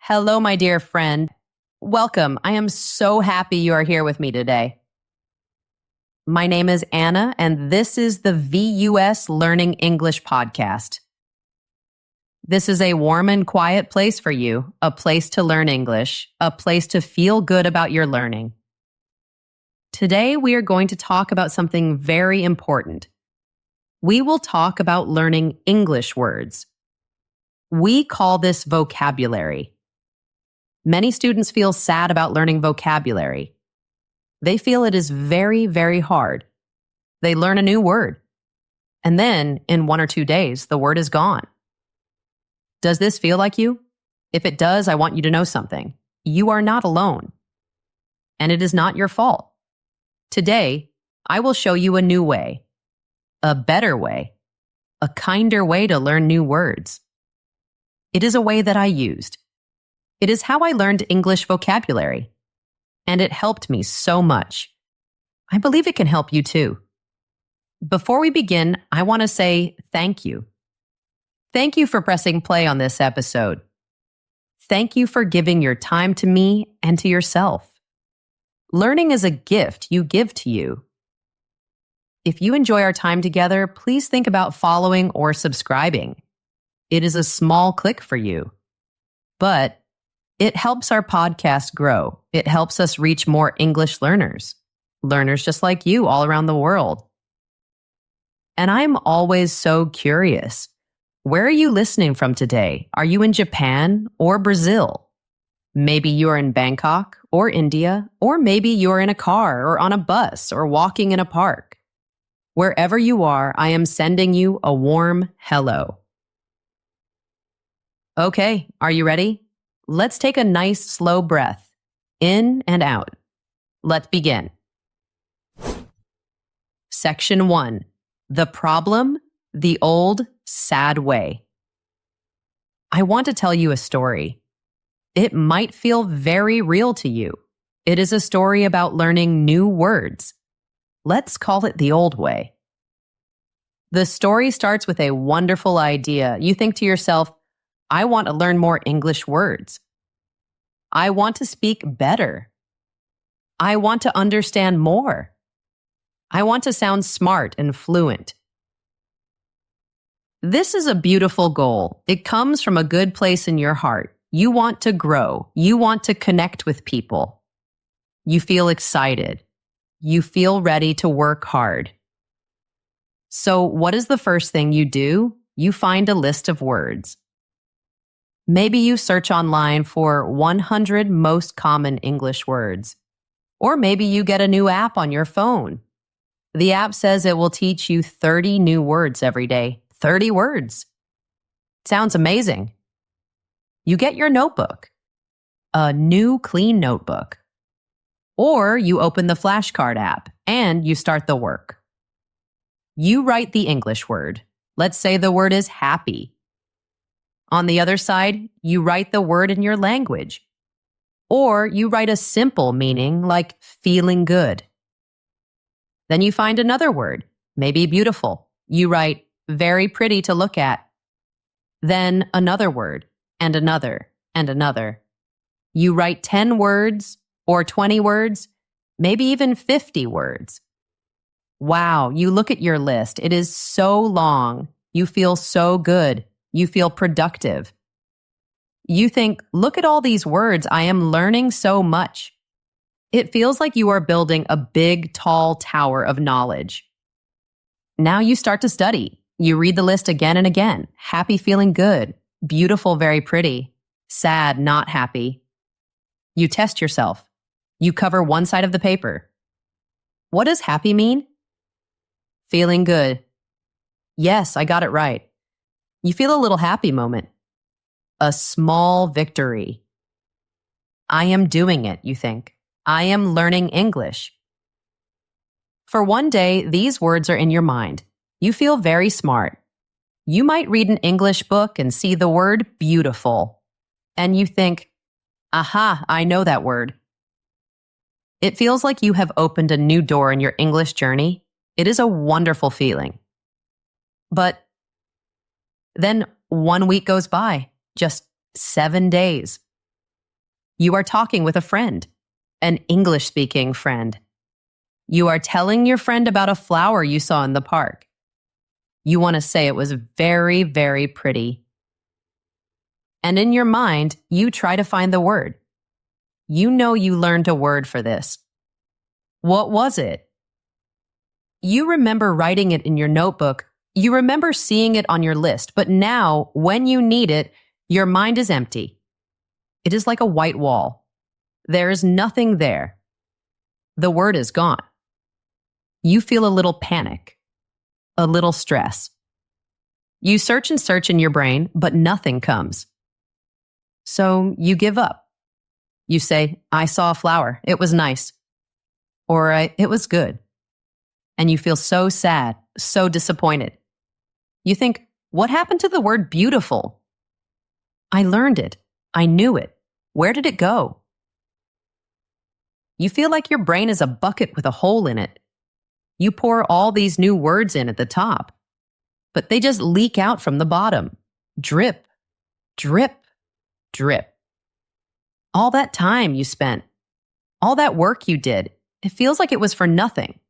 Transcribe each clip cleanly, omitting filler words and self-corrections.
Hello, my dear friend. Welcome. I am so happy you are here with me today. My name is Anna, and this is the VUS Learning English podcast. This is a warm and quiet place for you, a place to learn English, a place to feel good about your learning. Today, we are going to talk about something very important. We will talk about learning English words. We call this vocabulary. Many students feel sad about learning vocabulary. They feel it is very, very hard. They learn a new word, and then in 1 or 2 days, the word is gone. Does this feel like you? If it does, I want you to know something. You are not alone, and it is not your fault. Today, I will show you a new way, a better way, a kinder way to learn new words. It is a way that I used. It is how I learned English vocabulary, and it helped me so much. I believe it can help you too. Before we begin, I want to say thank you. Thank you for pressing play on this episode. Thank you for giving your time to me and to yourself. Learning is a gift you give to you. If you enjoy our time together, please think about following or subscribing. It is a small click for you, but it helps our podcast grow. It helps us reach more English learners just like you all around the world. And I'm always so curious. Where are you listening from today? Are you in Japan or Brazil? Maybe you're in Bangkok or India, or maybe you're in a car or on a bus or walking in a park. Wherever you are, I am sending you a warm hello. Okay, are you ready? Let's take a nice slow breath, in and out. Let's begin. Section 1. The problem, the old, sad way. I want to tell you a story. It might feel very real to you. It is a story about learning new words. Let's call it the old way. The story starts with a wonderful idea. You think to yourself, I want to learn more English words. I want to speak better. I want to understand more. I want to sound smart and fluent. This is a beautiful goal. It comes from a good place in your heart. You want to grow. You want to connect with people. You feel excited. You feel ready to work hard. So, what is the first thing you do? You find a list of words. Maybe you search online for 100 most common English words. Or maybe you get a new app on your phone. The app says it will teach you 30 new words every day. 30 words. Sounds amazing. You get your notebook, a new clean notebook. Or you open the flashcard app and you start the work. You write the English word. Let's say the word is happy. On the other side, you write the word in your language. Or you write a simple meaning like feeling good. Then you find another word, maybe beautiful. You write very pretty to look at. Then another word, and another, and another. You write 10 words or 20 words, maybe even 50 words. Wow, you look at your list. It is so long. You feel so good. You feel productive. You think, look at all these words. I am learning so much. It feels like you are building a big, tall tower of knowledge. Now you start to study. You read the list again and again. Happy, feeling good. Beautiful, very pretty. Sad, not happy. You test yourself. You cover one side of the paper. What does happy mean? Feeling good. Yes, I got it right. You feel a little happy moment. A small victory. I am doing it, you think. I am learning English. For one day, these words are in your mind. You feel very smart. You might read an English book and see the word beautiful. And you think, aha, I know that word. It feels like you have opened a new door in your English journey. It is a wonderful feeling. But then 1 week goes by, just 7 days. You are talking with a friend, an English-speaking friend. You are telling your friend about a flower you saw in the park. You want to say it was very, very pretty. And in your mind, you try to find the word. You know you learned a word for this. What was it? You remember writing it in your notebook. You remember seeing it on your list, but now, when you need it, your mind is empty. It is like a white wall. There is nothing there. The word is gone. You feel a little panic, a little stress. You search and search in your brain, but nothing comes. So you give up. You say, I saw a flower. It was nice. Or it was good. And you feel so sad, so disappointed. You think, what happened to the word beautiful? I learned it. I knew it. Where did it go? You feel like your brain is a bucket with a hole in it. You pour all these new words in at the top, but they just leak out from the bottom. Drip, drip, drip. All that time you spent, all that work you did, it feels like it was for nothing.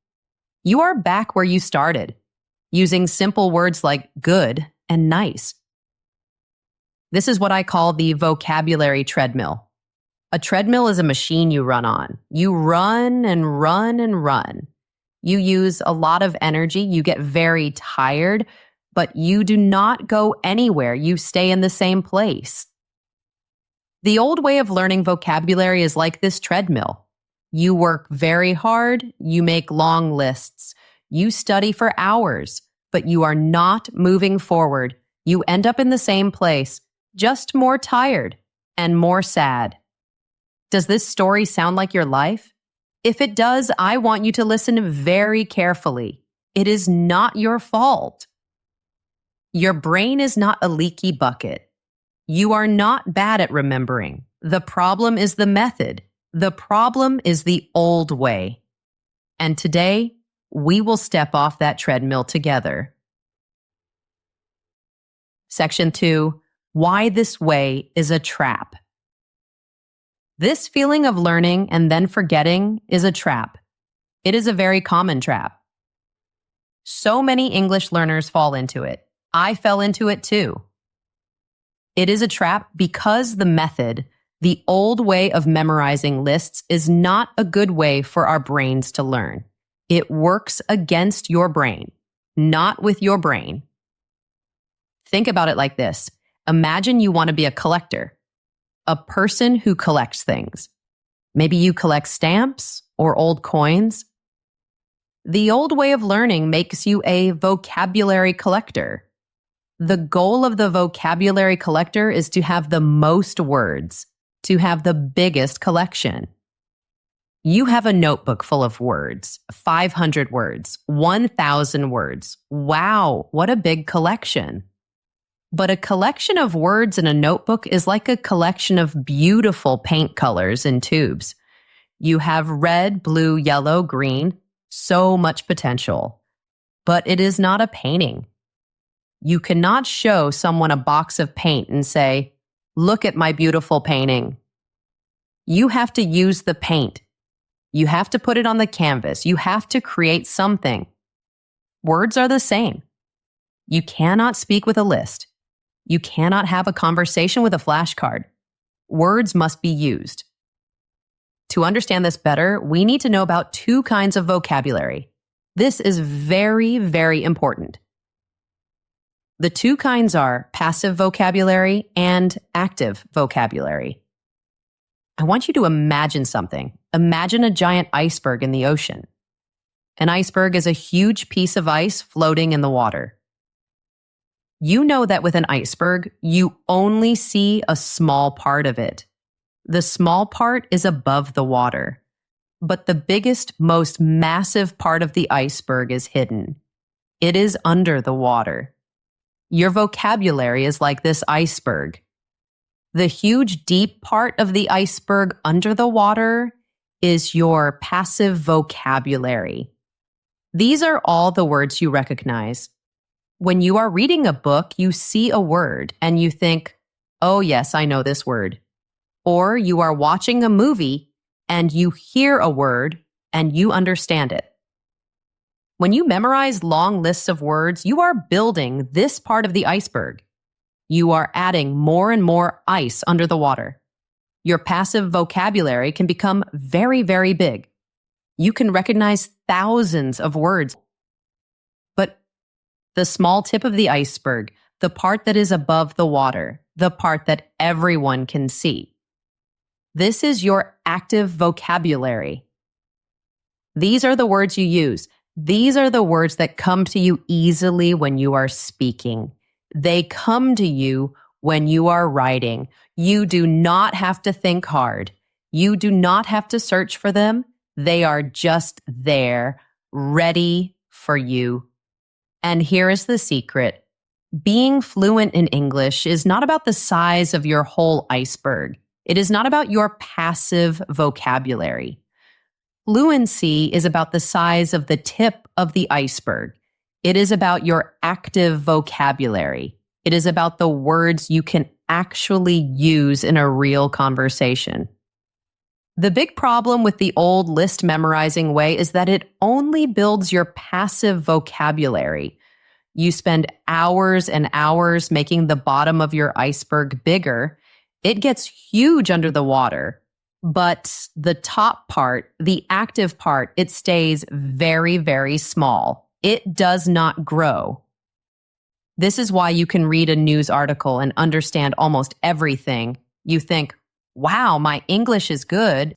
You are back where you started, using simple words like good and nice. This is what I call the vocabulary treadmill. A treadmill is a machine you run on. You run and run and run. You use a lot of energy. You get very tired, but you do not go anywhere. You stay in the same place. The old way of learning vocabulary is like this treadmill. You work very hard. You make long lists. You study for hours, but you are not moving forward. You end up in the same place, just more tired and more sad. Does this story sound like your life? If it does, I want you to listen very carefully. It is not your fault. Your brain is not a leaky bucket. You are not bad at remembering. The problem is the method. The problem is the old way. And today, we will step off that treadmill together. Section 2, why this way is a trap. This feeling of learning and then forgetting is a trap. It is a very common trap. So many English learners fall into it. I fell into it too. It is a trap because the method, the old way of memorizing lists, is not a good way for our brains to learn. It works against your brain, not with your brain. Think about it like this. Imagine you want to be a collector. A person who collects things. Maybe you collect stamps or old coins. The old way of learning makes you a vocabulary collector. The goal of the vocabulary collector is to have the most words, to have the biggest collection. You have a notebook full of words, 500 words, 1,000 words. Wow, what a big collection. But a collection of words in a notebook is like a collection of beautiful paint colors in tubes. You have red, blue, yellow, green, so much potential. But it is not a painting. You cannot show someone a box of paint and say, "Look at my beautiful painting." You have to use the paint. You have to put it on the canvas. You have to create something. Words are the same. You cannot speak with a list. You cannot have a conversation with a flashcard. Words must be used. To understand this better, we need to know about two kinds of vocabulary. This is very, very important. The two kinds are passive vocabulary and active vocabulary. I want you to imagine something. Imagine a giant iceberg in the ocean. An iceberg is a huge piece of ice floating in the water. You know that with an iceberg, you only see a small part of it. The small part is above the water, but the biggest, most massive part of the iceberg is hidden. It is under the water. Your vocabulary is like this iceberg. The huge, deep part of the iceberg under the water is your passive vocabulary. These are all the words you recognize. When you are reading a book, you see a word and you think, "Oh yes, I know this word." Or you are watching a movie and you hear a word and you understand it. When you memorize long lists of words, you are building this part of the iceberg. You are adding more and more ice under the water. Your passive vocabulary can become very, very big. You can recognize thousands of words. But the small tip of the iceberg, the part that is above the water, the part that everyone can see. This is your active vocabulary. These are the words you use. These are the words that come to you easily when you are speaking. They come to you when you are writing. You do not have to think hard. You do not have to search for them. They are just there, ready for you. And here is the secret. Being fluent in English is not about the size of your whole iceberg. It is not about your passive vocabulary. Fluency is about the size of the tip of the iceberg. It is about your active vocabulary. It is about the words you can actually use in a real conversation. The big problem with the old list memorizing way is that it only builds your passive vocabulary. You spend hours and hours making the bottom of your iceberg bigger. It gets huge under the water. But the top part, the active part, it stays very, very small. It does not grow. This is why you can read a news article and understand almost everything. You think, wow, my English is good.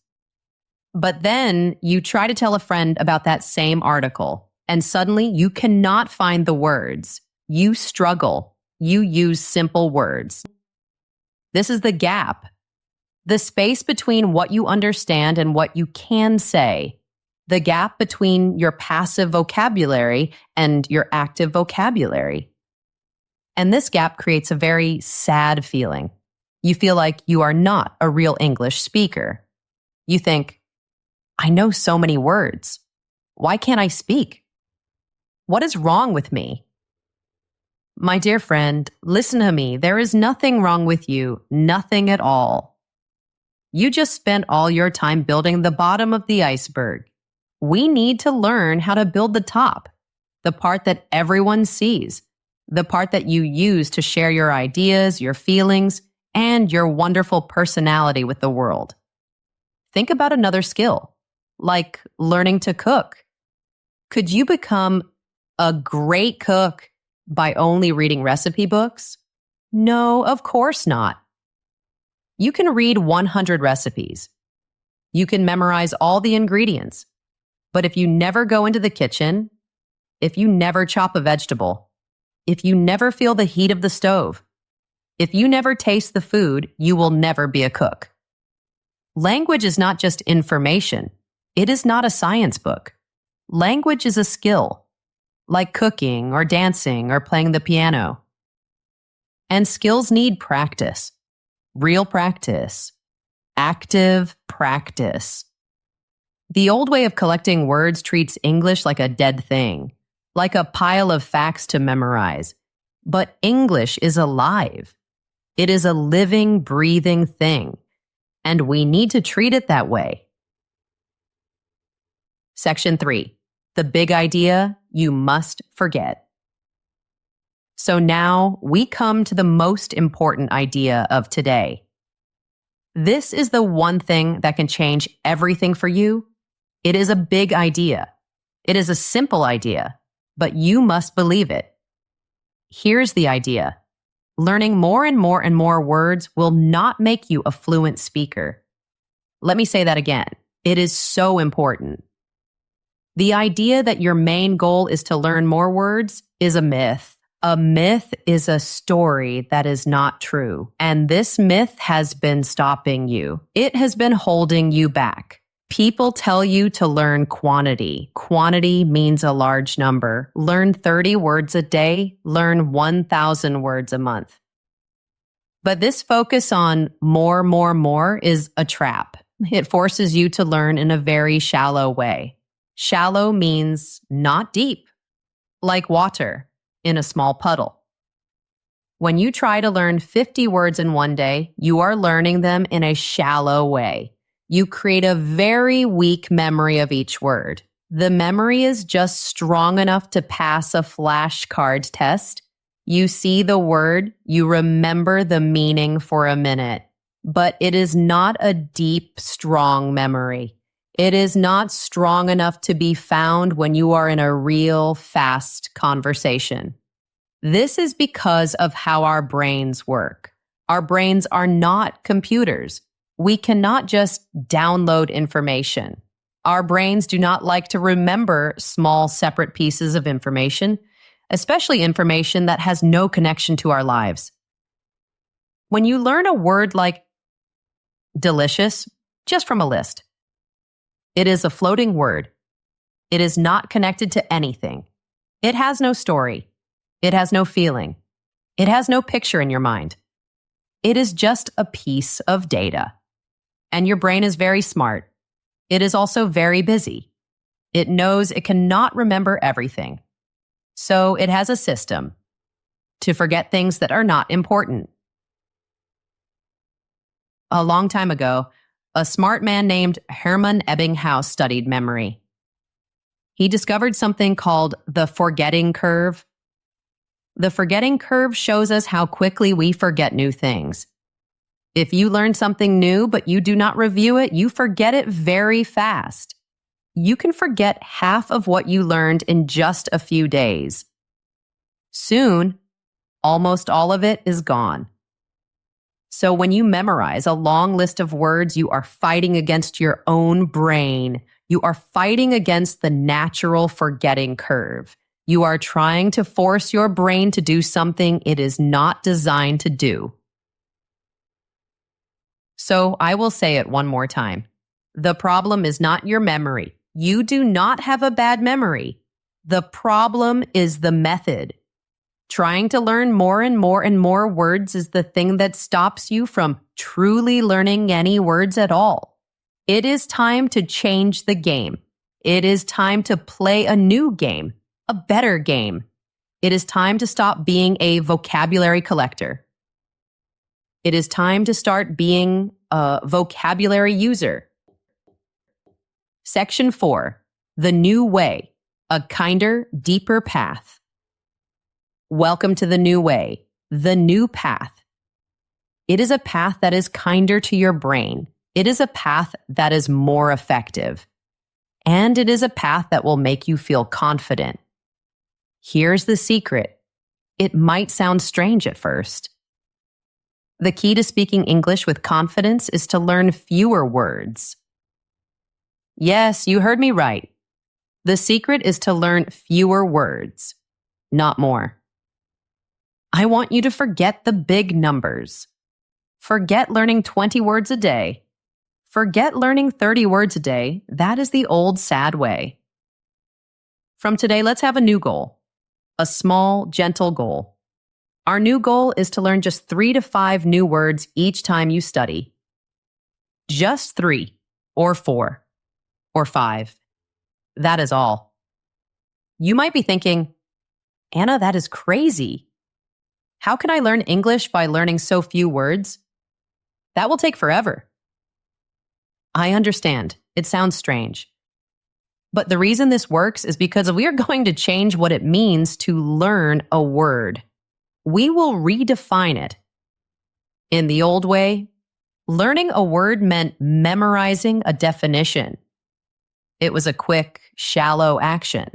But then you try to tell a friend about that same article, and suddenly you cannot find the words. You struggle. You use simple words. This is the gap. The space between what you understand and what you can say. The gap between your passive vocabulary and your active vocabulary. And this gap creates a very sad feeling. You feel like you are not a real English speaker. You think, I know so many words. Why can't I speak? What is wrong with me? My dear friend, listen to me. There is nothing wrong with you. Nothing at all. You just spent all your time building the bottom of the iceberg. We need to learn how to build the top, the part that everyone sees, the part that you use to share your ideas, your feelings, and your wonderful personality with the world. Think about another skill, like learning to cook. Could you become a great cook by only reading recipe books? No, of course not. You can read 100 recipes. You can memorize all the ingredients. But if you never go into the kitchen, if you never chop a vegetable, if you never feel the heat of the stove, if you never taste the food, you will never be a cook. Language is not just information. It is not a science book. Language is a skill, like cooking or dancing or playing the piano. And skills need practice. Real practice. Active practice. The old way of collecting words treats English like a dead thing, like a pile of facts to memorize. But English is alive. It is a living, breathing thing, and we need to treat it that way. Section 3. The big idea you must forget. So now we come to the most important idea of today. This is the one thing that can change everything for you. It is a big idea. It is a simple idea, but you must believe it. Here's the idea. Learning more and more and more words will not make you a fluent speaker. Let me say that again. It is so important. The idea that your main goal is to learn more words is a myth. A myth is a story that is not true, and this myth has been stopping you. It has been holding you back. People tell you to learn quantity. Quantity means a large number. Learn 30 words a day. Learn 1,000 words a month. But this focus on more is a trap. It forces you to learn in a very shallow way. Shallow means not deep, like water in a small puddle. When you try to learn 50 words in one day, you are learning them in a shallow way. You create a very weak memory of each word. The memory is just strong enough to pass a flashcard test. You see the word, you remember the meaning for a minute, but it is not a deep, strong memory. It is not strong enough to be found when you are in a real, fast conversation. This is because of how our brains work. Our brains are not computers. We cannot just download information. Our brains do not like to remember small, separate pieces of information, especially information that has no connection to our lives. When you learn a word like delicious, just from a list, it is a floating word. It is not connected to anything. It has no story. It has no feeling. It has no picture in your mind. It is just a piece of data. And your brain is very smart. It is also very busy. It knows it cannot remember everything. So it has a system to forget things that are not important. A long time ago, a smart man named Hermann Ebbinghaus studied memory. He discovered something called the forgetting curve. The forgetting curve shows us how quickly we forget new things. If you learn something new but you do not review it, you forget it very fast. You can forget half of what you learned in just a few days. Soon, almost all of it is gone. So when you memorize a long list of words, you are fighting against your own brain. You are fighting against the natural forgetting curve. You are trying to force your brain to do something it is not designed to do. So I will say it one more time. The problem is not your memory. You do not have a bad memory. The problem is the method. Trying to learn more and more and more words is the thing that stops you from truly learning any words at all. It is time to change the game. It is time to play a new game, a better game. It is time to stop being a vocabulary collector. It is time to start being a vocabulary user. Section 4, The New Way, a kinder, deeper path. Welcome to the new way, the new path. It is a path that is kinder to your brain. It is a path that is more effective. And it is a path that will make you feel confident. Here's the secret. It might sound strange at first. The key to speaking English with confidence is to learn fewer words. Yes, you heard me right. The secret is to learn fewer words, not more. I want you to forget the big numbers. Forget learning 20 words a day. Forget learning 30 words a day. That is the old, sad way. From today, let's have a new goal. A small, gentle goal. Our new goal is to learn just 3 to 5 new words each time you study. Just 3, or 4, or 5. That is all. You might be thinking, Anna, that is crazy. How can I learn English by learning so few words? That will take forever. I understand. It sounds strange. But the reason this works is because we are going to change what it means to learn a word. We will redefine it. In the old way, learning a word meant memorizing a definition. It was a quick, shallow action.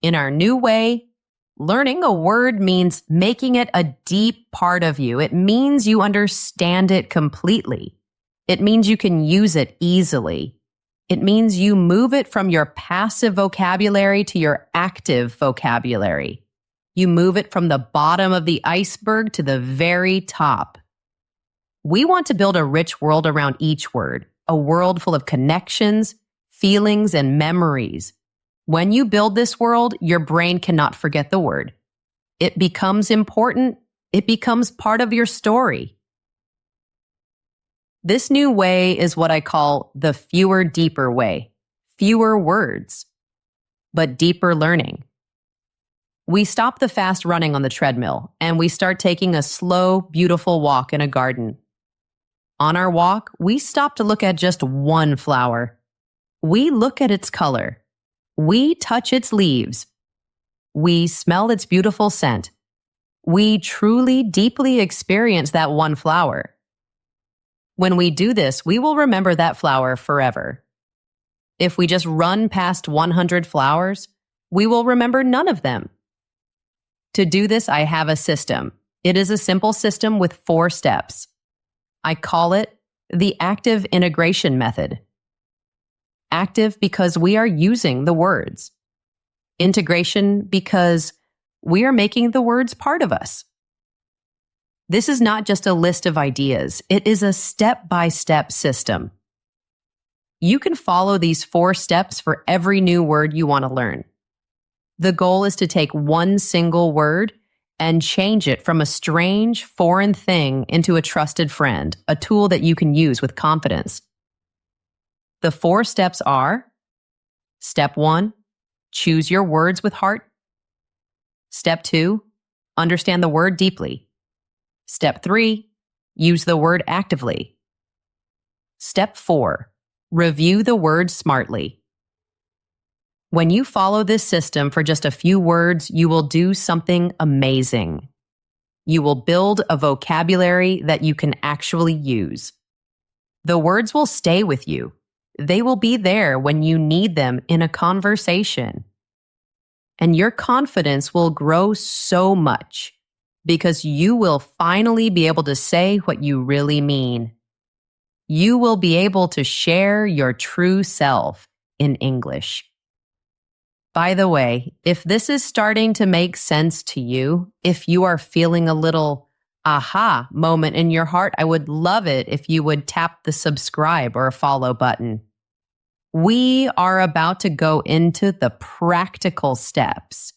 In our new way, learning a word means making it a deep part of you. It means you understand it completely. It means you can use it easily. It means you move it from your passive vocabulary to your active vocabulary. You move it from the bottom of the iceberg to the very top. We want to build a rich world around each word, a world full of connections, feelings, and memories. When you build this world, your brain cannot forget the word. It becomes important. It becomes part of your story. This new way is what I call the fewer, deeper way. Fewer words, but deeper learning. We stop the fast running on the treadmill and we start taking a slow, beautiful walk in a garden. On our walk, we stop to look at just one flower. We look at its color. We touch its leaves. We smell its beautiful scent. We truly, deeply experience that one flower. When we do this, we will remember that flower forever. If we just run past 100 flowers, we will remember none of them. To do this, I have a system. It is a simple system with 4 steps. I call it the active integration method. Active because we are using the words. Integration because we are making the words part of us. This is not just a list of ideas. It is a step-by-step system. You can follow these 4 steps for every new word you want to learn. The goal is to take one single word and change it from a strange, foreign thing into a trusted friend, a tool that you can use with confidence. The 4 steps are: Step 1, choose your words with heart. Step 2, understand the word deeply. Step 3, use the word actively. Step 4, review the word smartly. When you follow this system for just a few words, you will do something amazing. You will build a vocabulary that you can actually use. The words will stay with you. They will be there when you need them in a conversation. And your confidence will grow so much because you will finally be able to say what you really mean. You will be able to share your true self in English. By the way, if this is starting to make sense to you, if you are feeling a little aha moment in your heart, I would love it if you would tap the subscribe or follow button. We are about to go into the practical steps.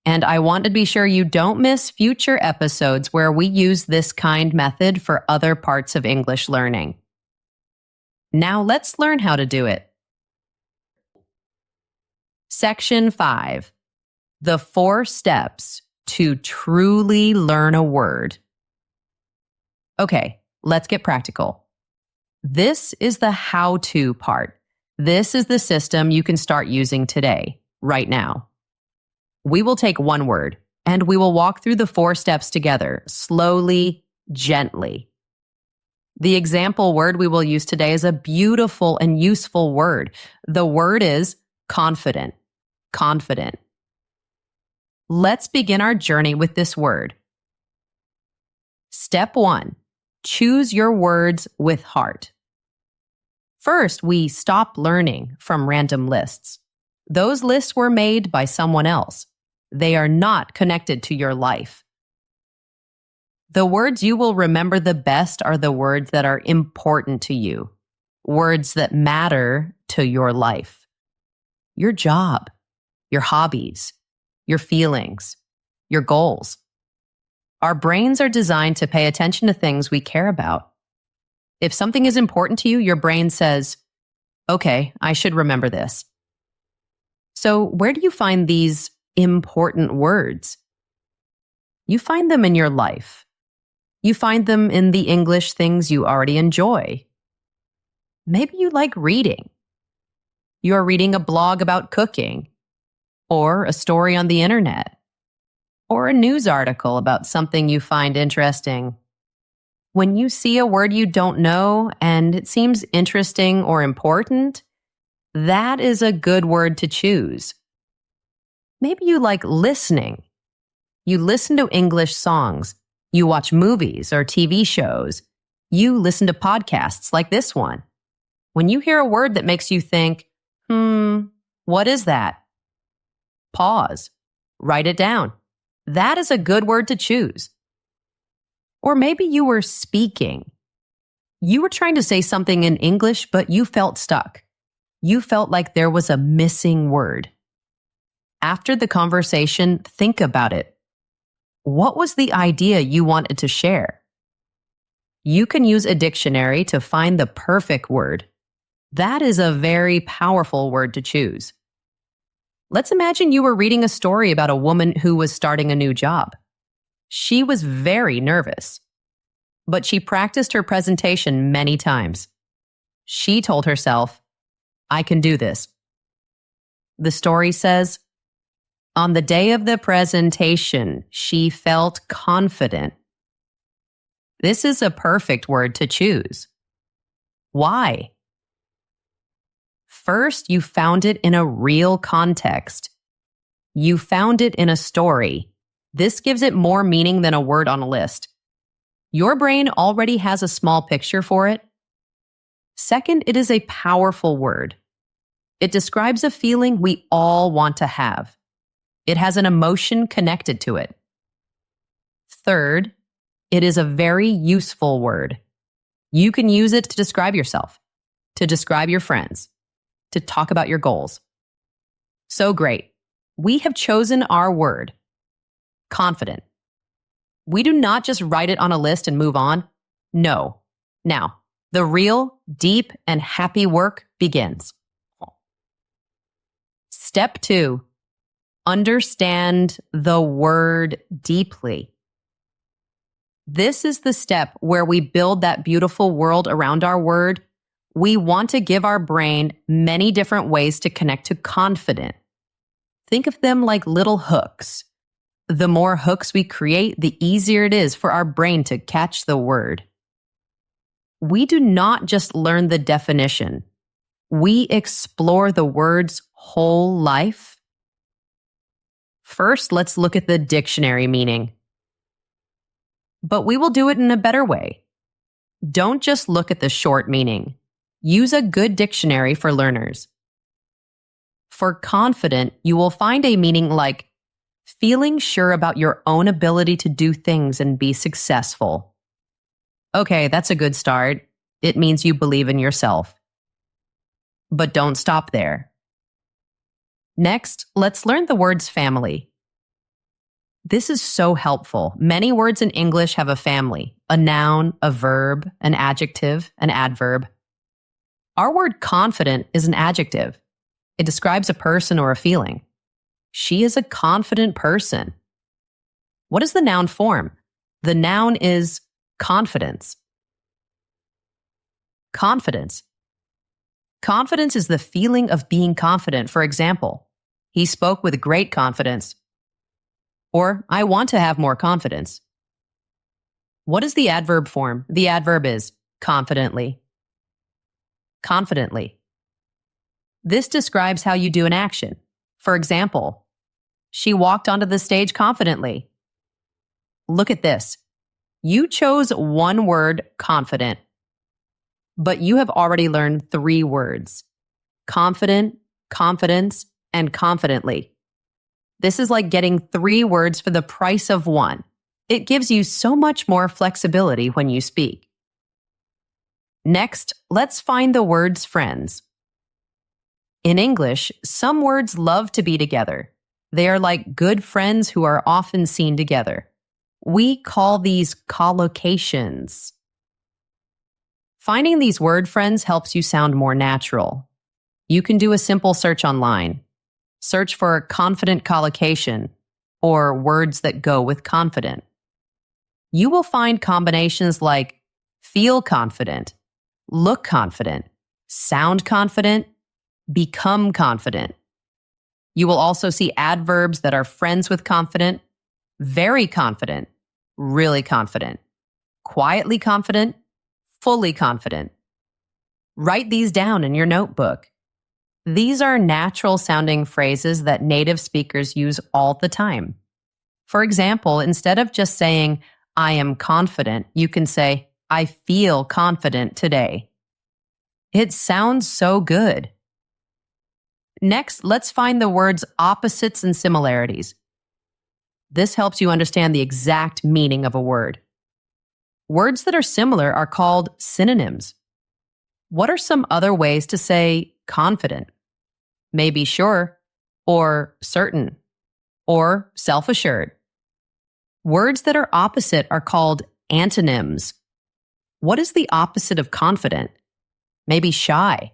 And I want to be sure you don't miss future episodes where we use this kind method for other parts of English learning. Now let's learn how to do it. Section 5. The 4 steps to truly learn a word. Okay, let's get practical. This is the how-to part. This is the system you can start using today, right now. We will take one word, and we will walk through the 4 steps together, slowly, gently. The example word we will use today is a beautiful and useful word. The word is confident. Confident. Let's begin our journey with this word. Step 1. Choose your words with heart. First, we stop learning from random lists. Those lists were made by someone else. They are not connected to your life. The words you will remember the best are the words that are important to you, words that matter to your life, your job, your hobbies, your feelings, your goals. Our brains are designed to pay attention to things we care about. If something is important to you, your brain says, okay, I should remember this. So where do you find these important words? You find them in your life. You find them in the English things you already enjoy. Maybe you like reading. You are reading a blog about cooking, or a story on the internet, or a news article about something you find interesting. When you see a word you don't know and it seems interesting or important, that is a good word to choose. Maybe you like listening. You listen to English songs. You watch movies or TV shows. You listen to podcasts like this one. When you hear a word that makes you think, what is that? Pause. Write it down. That is a good word to choose. Or maybe you were speaking. You were trying to say something in English, but you felt stuck. You felt like there was a missing word. After the conversation, think about it. What was the idea you wanted to share? You can use a dictionary to find the perfect word. That is a very powerful word to choose. Let's imagine you were reading a story about a woman who was starting a new job. She was very nervous, but she practiced her presentation many times. She told herself, I can do this. The story says, on the day of the presentation, she felt confident. This is a perfect word to choose. Why? First, you found it in a real context. You found it in a story. This gives it more meaning than a word on a list. Your brain already has a small picture for it. Second, it is a powerful word. It describes a feeling we all want to have. It has an emotion connected to it. Third, it is a very useful word. You can use it to describe yourself, to describe your friends, to talk about your goals. So great. We have chosen our word, confident. We do not just write it on a list and move on. No. Now, the real, deep, and happy work begins. Step 2, understand the word deeply. This is the step where we build that beautiful world around our word. We want to give our brain many different ways to connect to confident. Think of them like little hooks. The more hooks we create, the easier it is for our brain to catch the word. We do not just learn the definition. We explore the word's whole life. First, let's look at the dictionary meaning. But we will do it in a better way. Don't just look at the short meaning. Use a good dictionary for learners. For confident, you will find a meaning like feeling sure about your own ability to do things and be successful. Okay, that's a good start. It means you believe in yourself. But don't stop there. Next, let's learn the words family. This is so helpful. Many words in English have a family, a noun, a verb, an adjective, an adverb. Our word confident is an adjective. It describes a person or a feeling. She is a confident person. What is the noun form? The noun is confidence. Confidence. Confidence is the feeling of being confident. For example, he spoke with great confidence. Or, I want to have more confidence. What is the adverb form? The adverb is confidently. Confidently. This describes how you do an action. For example, she walked onto the stage confidently. Look at this. You chose one word, confident, but you have already learned 3 words: confident, confidence, and confidently. This is like getting 3 words for the price of 1. It gives you so much more flexibility when you speak. Next, let's find the words friends. In English, some words love to be together. They are like good friends who are often seen together. We call these collocations. Finding these word friends helps you sound more natural. You can do a simple search online. Search for confident collocation or words that go with confident. You will find combinations like feel confident, look confident, sound confident, become confident. You will also see adverbs that are friends with confident, very confident, really confident, quietly confident, fully confident. Write these down in your notebook. These are natural sounding phrases that native speakers use all the time. For example, instead of just saying, I am confident, you can say, I feel confident today. It sounds so good. Next, let's find the words opposites and similarities. This helps you understand the exact meaning of a word. Words that are similar are called synonyms. What are some other ways to say confident? Maybe sure, or certain, or self-assured. Words that are opposite are called antonyms. What is the opposite of confident? Maybe shy,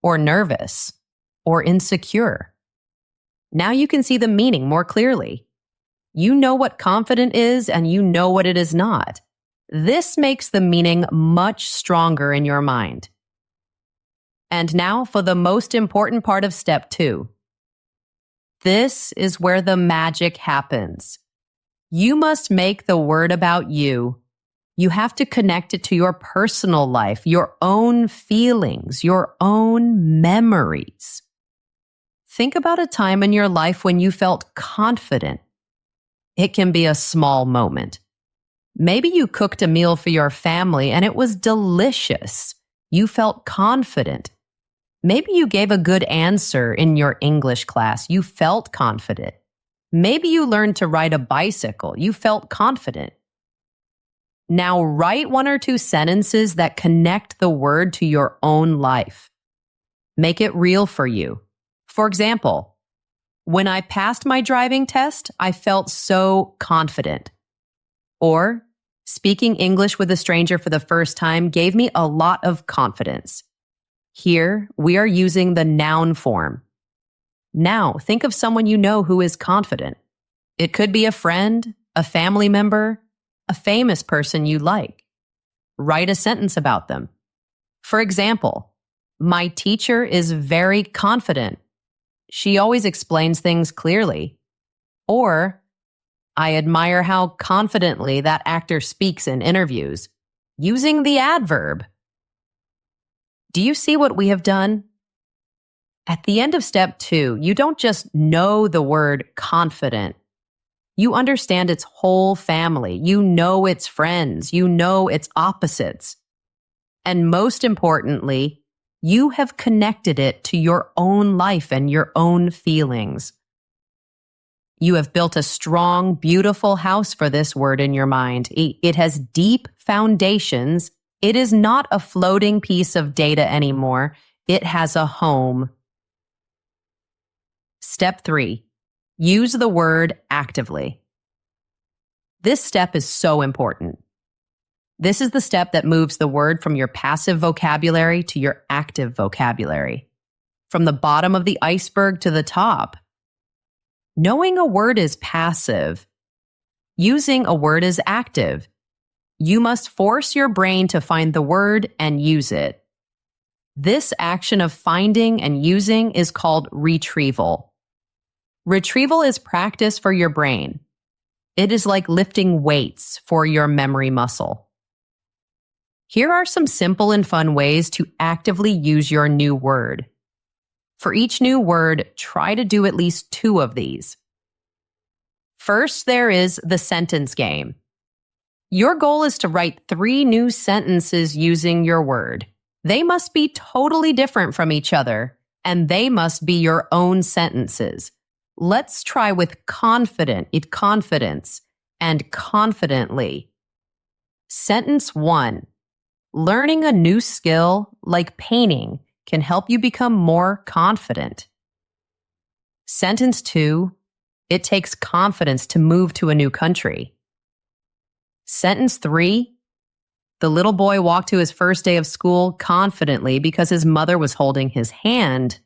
or nervous, or insecure. Now you can see the meaning more clearly. You know what confident is and you know what it is not. This makes the meaning much stronger in your mind. And now for the most important part of step 2. This is where the magic happens. You must make the word about you. You have to connect it to your personal life, your own feelings, your own memories. Think about a time in your life when you felt confident. It can be a small moment. Maybe you cooked a meal for your family and it was delicious. You felt confident. Maybe you gave a good answer in your English class. You felt confident. Maybe you learned to ride a bicycle. You felt confident. Now write 1 or 2 sentences that connect the word to your own life. Make it real for you. For example, when I passed my driving test, I felt so confident. Or, speaking English with a stranger for the first time gave me a lot of confidence. Here, we are using the noun form. Now, think of someone you know who is confident. It could be a friend, a family member, a famous person you like. Write a sentence about them. For example, my teacher is very confident. She always explains things clearly. Or, I admire how confidently that actor speaks in interviews, using the adverb. Do you see what we have done? At the end of step 2, you don't just know the word confident. You understand its whole family. You know its friends. You know its opposites. And most importantly, you have connected it to your own life and your own feelings. You have built a strong, beautiful house for this word in your mind. It has deep foundations. It is not a floating piece of data anymore. It has a home. Step 3. Use the word actively. This step is so important. This is the step that moves the word from your passive vocabulary to your active vocabulary, from the bottom of the iceberg to the top. Knowing a word is passive. Using a word is active. You must force your brain to find the word and use it. This action of finding and using is called retrieval. Retrieval is practice for your brain. It is like lifting weights for your memory muscle. Here are some simple and fun ways to actively use your new word. For each new word, try to do at least 2 of these. First, there is the sentence game. Your goal is to write 3 new sentences using your word. They must be totally different from each other, and they must be your own sentences. Let's try with confident, confidence, and confidently. Sentence 1. Learning a new skill, like painting, can help you become more confident. Sentence 2. It takes confidence to move to a new country. Sentence 3. The little boy walked to his first day of school confidently because his mother was holding his hand.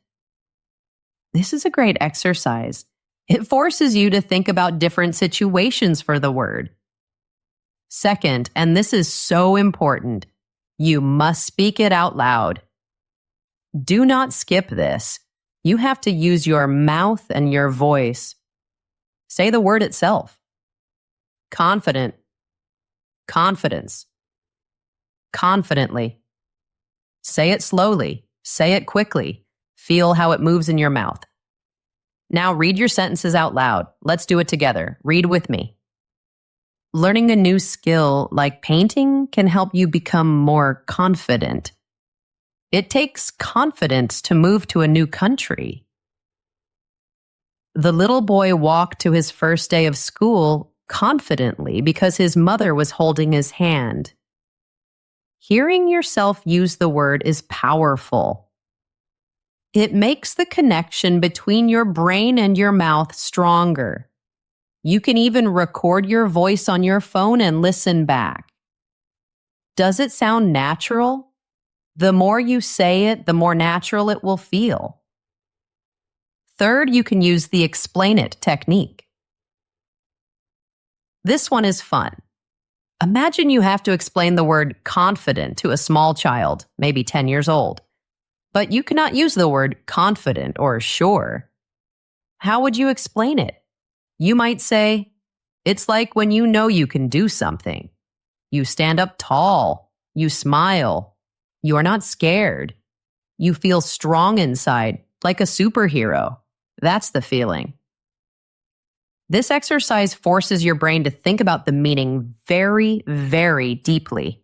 This is a great exercise. It forces you to think about different situations for the word. Second, and this is so important, you must speak it out loud. Do not skip this. You have to use your mouth and your voice. Say the word itself. Confident. Confidence. Confidently. Say it slowly. Say it quickly. Feel how it moves in your mouth. Now read your sentences out loud. Let's do it together. Read with me. Learning a new skill like painting can help you become more confident. It takes confidence to move to a new country. The little boy walked to his first day of school confidently because his mother was holding his hand. Hearing yourself use the word is powerful. It makes the connection between your brain and your mouth stronger. You can even record your voice on your phone and listen back. Does it sound natural? The more you say it, the more natural it will feel. Third, you can use the explain it technique. This one is fun. Imagine you have to explain the word confident to a small child, maybe 10 years old. But you cannot use the word confident or sure. How would you explain it? You might say, it's like when you know you can do something. You stand up tall. You smile. You are not scared. You feel strong inside, like a superhero. That's the feeling. This exercise forces your brain to think about the meaning very, very deeply.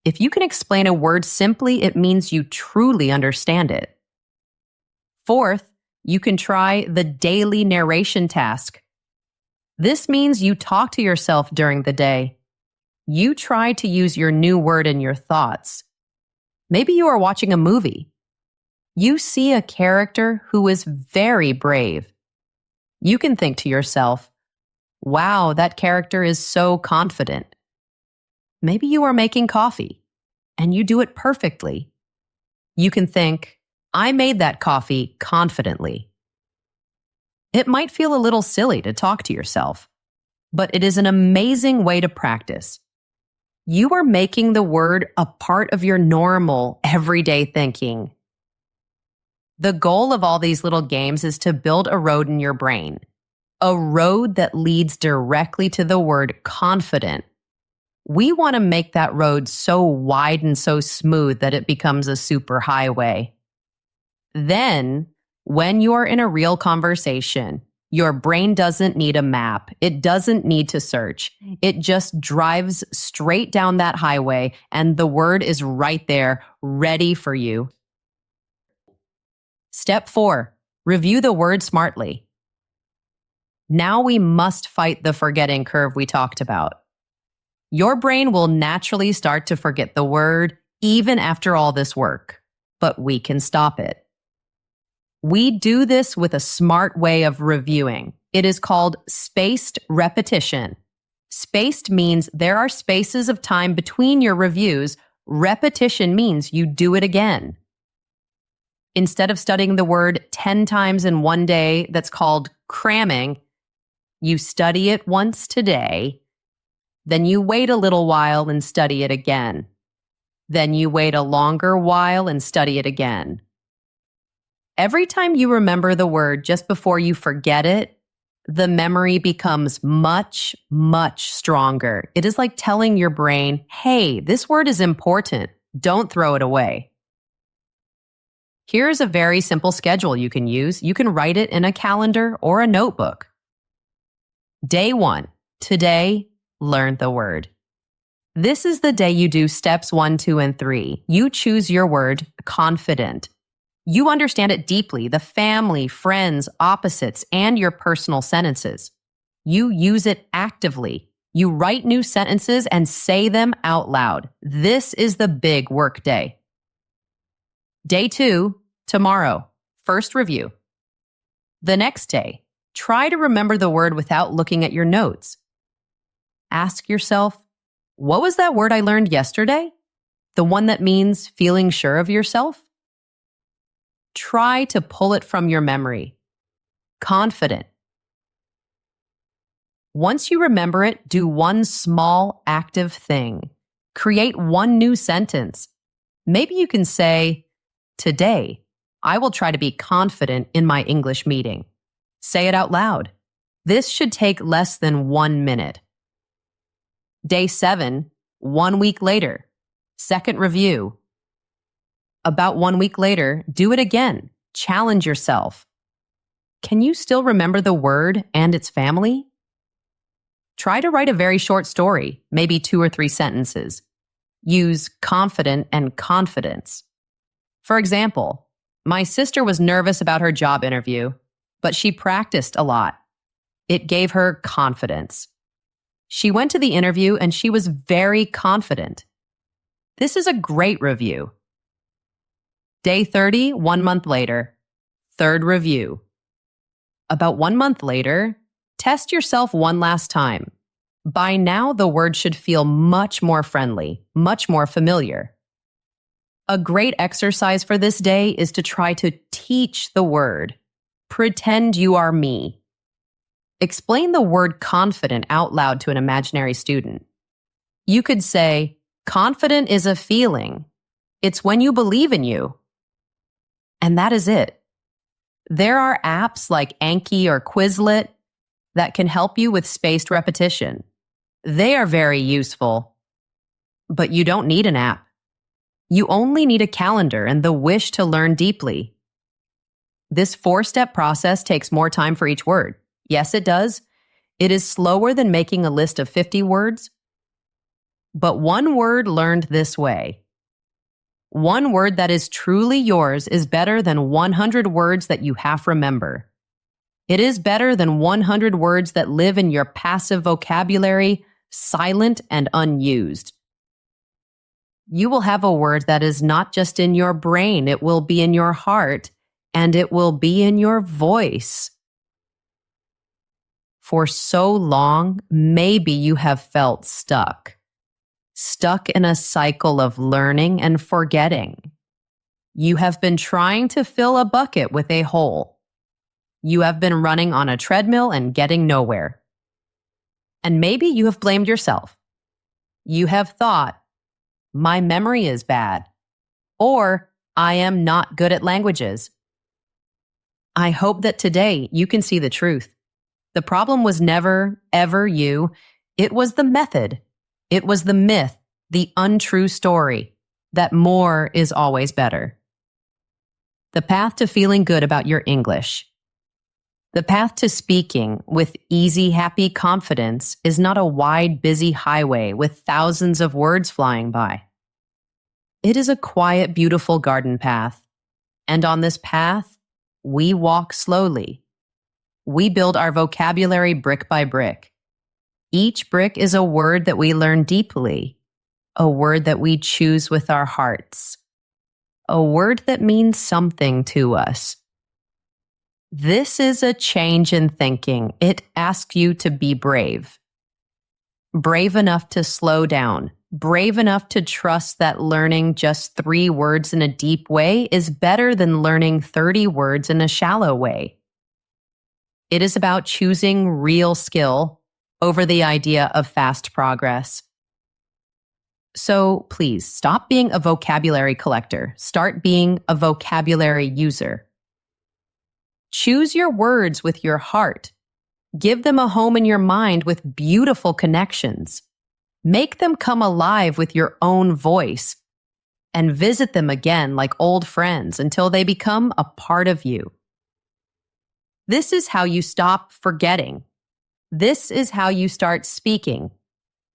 If you can explain a word simply, it means you truly understand it. Fourth, you can try the daily narration task. This means you talk to yourself during the day. You try to use your new word in your thoughts. Maybe you are watching a movie. You see a character who is very brave. You can think to yourself, wow, that character is so confident. Maybe you are making coffee, and you do it perfectly. You can think, I made that coffee confidently. It might feel a little silly to talk to yourself, but it is an amazing way to practice. You are making the word a part of your normal, everyday thinking. The goal of all these little games is to build a road in your brain, a road that leads directly to the word confident. We want to make that road so wide and so smooth that it becomes a super highway. Then, when you are in a real conversation, your brain doesn't need a map. It doesn't need to search. It just drives straight down that highway, and the word is right there, ready for you. Step 4, review the word smartly. Now we must fight the forgetting curve we talked about. Your brain will naturally start to forget the word even after all this work, but we can stop it. We do this with a smart way of reviewing. It is called spaced repetition. Spaced means there are spaces of time between your reviews. Repetition means you do it again. Instead of studying the word 10 times in one day, that's called cramming, you study it once today, then you wait a little while and study it again. Then you wait a longer while and study it again. Every time you remember the word just before you forget it, the memory becomes much, much stronger. It is like telling your brain, hey, this word is important. Don't throw it away. Here's a very simple schedule you can use. You can write it in a calendar or a notebook. Day 1, today, learn the word. This is the day you do steps 1, 2, and 3. You choose your word, confident. You understand it deeply, the family, friends, opposites, and your personal sentences. You use it actively. You write new sentences and say them out loud. This is the big work day. Day 2, tomorrow, first review. The next day, try to remember the word without looking at your notes. Ask yourself, what was that word I learned yesterday? The one that means feeling sure of yourself? Try to pull it from your memory. Confident. Once you remember it, do one small active thing. Create one new sentence. Maybe you can say, today, I will try to be confident in my English meeting. Say it out loud. This should take less than 1 minute. Day 7, 1 week later. Second review. About 1 week later, do it again. Challenge yourself. Can you still remember the word and its family? Try to write a very short story, maybe 2 or 3 sentences. Use confident and confidence. For example, my sister was nervous about her job interview, but she practiced a lot. It gave her confidence. She went to the interview and she was very confident. This is a great review. Day 30, 1 month later. Third review. About 1 month later, test yourself one last time. By now, the word should feel much more friendly, much more familiar. A great exercise for this day is to try to teach the word. Pretend you are me. Explain the word confident out loud to an imaginary student. You could say, confident is a feeling. It's when you believe in you. And that is it. There are apps like Anki or Quizlet that can help you with spaced repetition. They are very useful, but you don't need an app. You only need a calendar and the wish to learn deeply. This 4-step process takes more time for each word. Yes, it does. It is slower than making a list of 50 words. But one word learned this way. One word that is truly yours is better than 100 words that you half remember. It is better than 100 words that live in your passive vocabulary, silent and unused. You will have a word that is not just in your brain, it will be in your heart, and it will be in your voice. For so long, maybe you have felt stuck in a cycle of learning and forgetting. You have been trying to fill a bucket with a hole. You have been running on a treadmill and getting nowhere. And maybe you have blamed yourself. You have thought, my memory is bad, or I am not good at languages. I hope that today you can see the truth. The problem was never, ever you. It was the method. It was the myth, the untrue story, that more is always better. The path to feeling good about your English. The path to speaking with easy, happy confidence is not a wide, busy highway with thousands of words flying by. It is a quiet, beautiful garden path. And on this path, we walk slowly. We build our vocabulary brick by brick. Each brick is a word that we learn deeply, a word that we choose with our hearts, a word that means something to us. This is a change in thinking. It asks you to be brave. Brave enough to slow down. Brave enough to trust that learning just 3 words in a deep way is better than learning 30 words in a shallow way. It is about choosing real skill over the idea of fast progress. So please stop being a vocabulary collector. Start being a vocabulary user. Choose your words with your heart. Give them a home in your mind with beautiful connections. Make them come alive with your own voice. And visit them again like old friends until they become a part of you. This is how you stop forgetting. This is how you start speaking.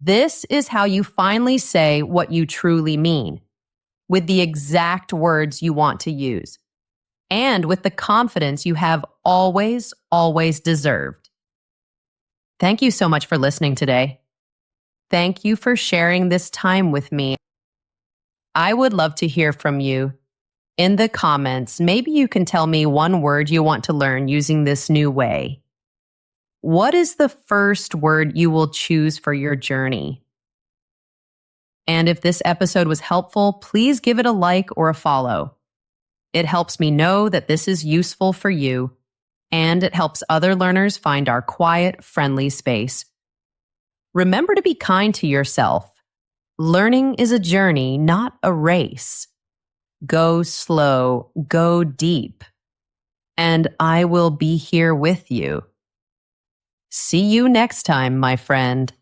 This is how you finally say what you truly mean, with the exact words you want to use, and with the confidence you have always, always deserved. Thank you so much for listening today. Thank you for sharing this time with me. I would love to hear from you. In the comments, maybe you can tell me one word you want to learn using this new way. What is the first word you will choose for your journey? And if this episode was helpful, please give it a like or a follow. It helps me know that this is useful for you, and it helps other learners find our quiet, friendly space. Remember to be kind to yourself. Learning is a journey, not a race. Go slow, go deep, and I will be here with you. See you next time, my friend.